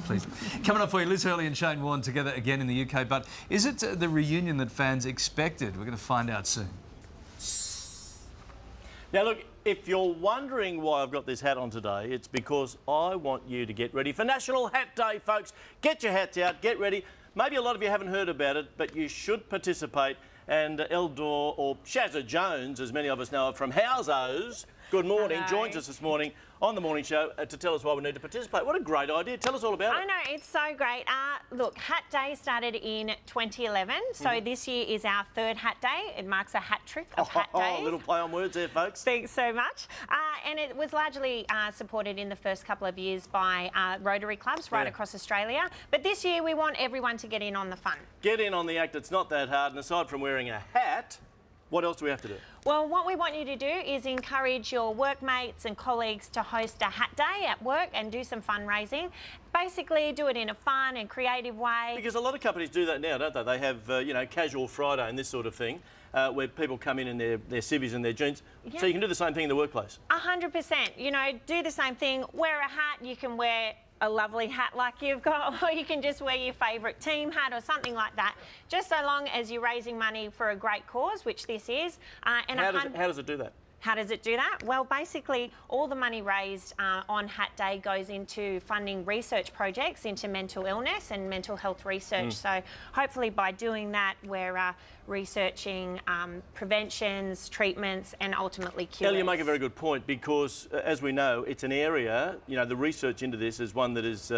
Please. Coming up for you, Liz Hurley and Shane Warne together again in the UK. But is it the reunion that fans expected? We're going to find out soon. Now, look, if you're wondering why I've got this hat on today, it's because I want you to get ready for National Hat Day, folks. Get your hats out, get ready. Maybe a lot of you haven't heard about it, but you should participate. And Eldor, or Shazza Jones, as many of us know her from Howzos, good morning, joins us this morning on The Morning Show to tell us why we need to participate. What a great idea. Tell us all about it. I know, it's so great. Look, Hat Day started in 2011, so this year is our third Hat Day. It marks a hat trick of Hat Days. A little play on words there, folks. Thanks so much. And it was largely supported in the first couple of years by Rotary clubs right across Australia. But this year we want everyone to get in on the fun. Get in on the act. It's not that hard. And aside from wearing a hat, what else do we have to do? Well, what we want you to do is encourage your workmates and colleagues to host a hat day at work and do some fundraising. Basically, do it in a fun and creative way. Because a lot of companies do that now, don't they? They have, you know, casual Friday and this sort of thing, where people come in their civvies and their jeans. Yeah. So you can do the same thing in the workplace. 100%. You know, do the same thing. Wear a hat. You can wear a lovely hat like you've got, or you can just wear your favourite team hat or something like that, just so long as you're raising money for a great cause, which this is. And how does it do that? How does it do that? Well, basically, all the money raised on Hat Day goes into funding research projects into mental illness and mental health research. So hopefully by doing that, we're researching preventions, treatments, and ultimately cures. Ellie, you make a very good point because, as we know, it's an area, you know, the research into this is one that is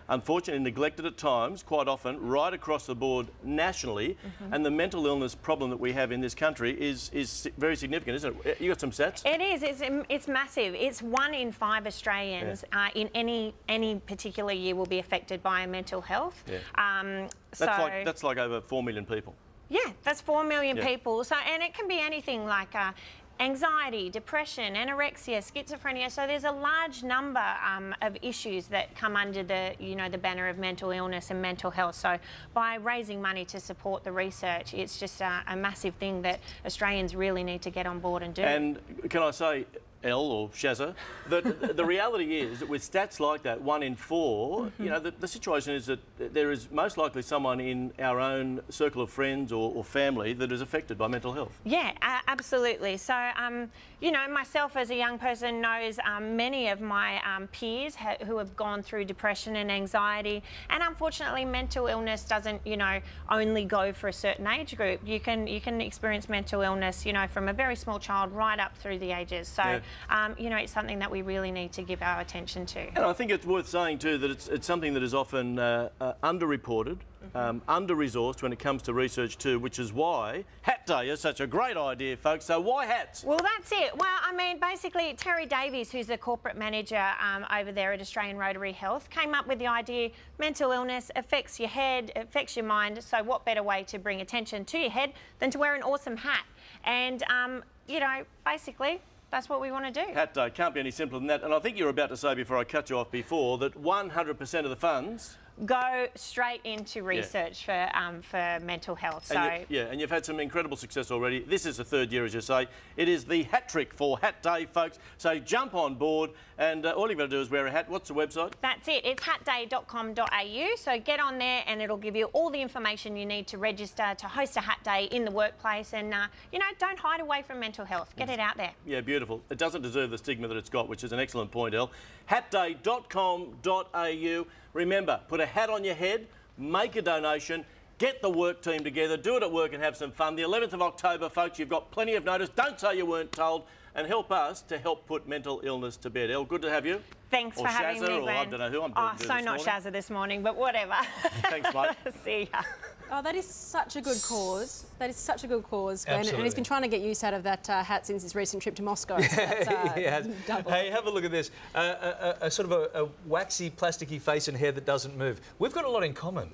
unfortunately neglected at times, quite often, right across the board nationally. And the mental illness problem that we have in this country is very significant, isn't it? You got some stats? It is. It's massive. It's 1 in 5 Australians in any particular year will be affected by mental health. That's like over 4 million people. Yeah, that's 4 million people. So, and it can be anything like anxiety, depression, anorexia, schizophrenia. So there's a large number of issues that come under the, you know, the banner of mental illness and mental health. So by raising money to support the research, it's just a massive thing that Australians really need to get on board and do. And can I say, Elle or Shazza, that the reality is that with stats like that, 1 in 4, you know, the situation is that there is most likely someone in our own circle of friends or family that is affected by mental health. Yeah, absolutely. So, you know, myself as a young person knows many of my peers who have gone through depression and anxiety, and unfortunately mental illness doesn't, you know, only go for a certain age group. You can experience mental illness, you know, from a very small child right up through the ages. So, you know, it's something that we really need to give our attention to. And I think it's worth saying too that it's something that is often underreported, under-resourced when it comes to research too, which is why Hat Day is such a great idea, folks. So why hats? Well, that's it. Well, I mean, basically, Terry Davies, who's the corporate manager over there at Australian Rotary Health, came up with the idea mental illness affects your head, affects your mind, so what better way to bring attention to your head than to wear an awesome hat? And, you know, basically, that's what we want to do. Hat Day, can't be any simpler than that. And I think you were about to say before I cut you off before that 100% of the funds go straight into research for mental health. So and you've had some incredible success already. This is the 3rd year, as you say. It is the hat trick for Hat Day, folks. So jump on board, and all you've got to do is wear a hat. What's the website? That's it. It's hatday.com.au. So get on there, and it'll give you all the information you need to register to host a Hat Day in the workplace. And you know, don't hide away from mental health. Get it out there. Yeah, beautiful. It doesn't deserve the stigma that it's got, which is an excellent point, Elle. Hatday.com.au. Remember, put a hat on your head, make a donation, get the work team together, do it at work and have some fun. The 11th of October, folks, you've got plenty of notice. Don't say you weren't told, and help us to help put mental illness to bed. Elle, good to have you. Thanks for having me, Glenn. I don't know who I'm talking to so not Shazza this morning, but whatever. Thanks, mate. See ya. Oh, that is such a good cause. That is such a good cause, Glenn. Absolutely. And he's been trying to get use out of that hat since his recent trip to Moscow. So that's, double. Hey, have a look at this. A sort of a waxy, plasticky face and hair that doesn't move. We've got a lot in common.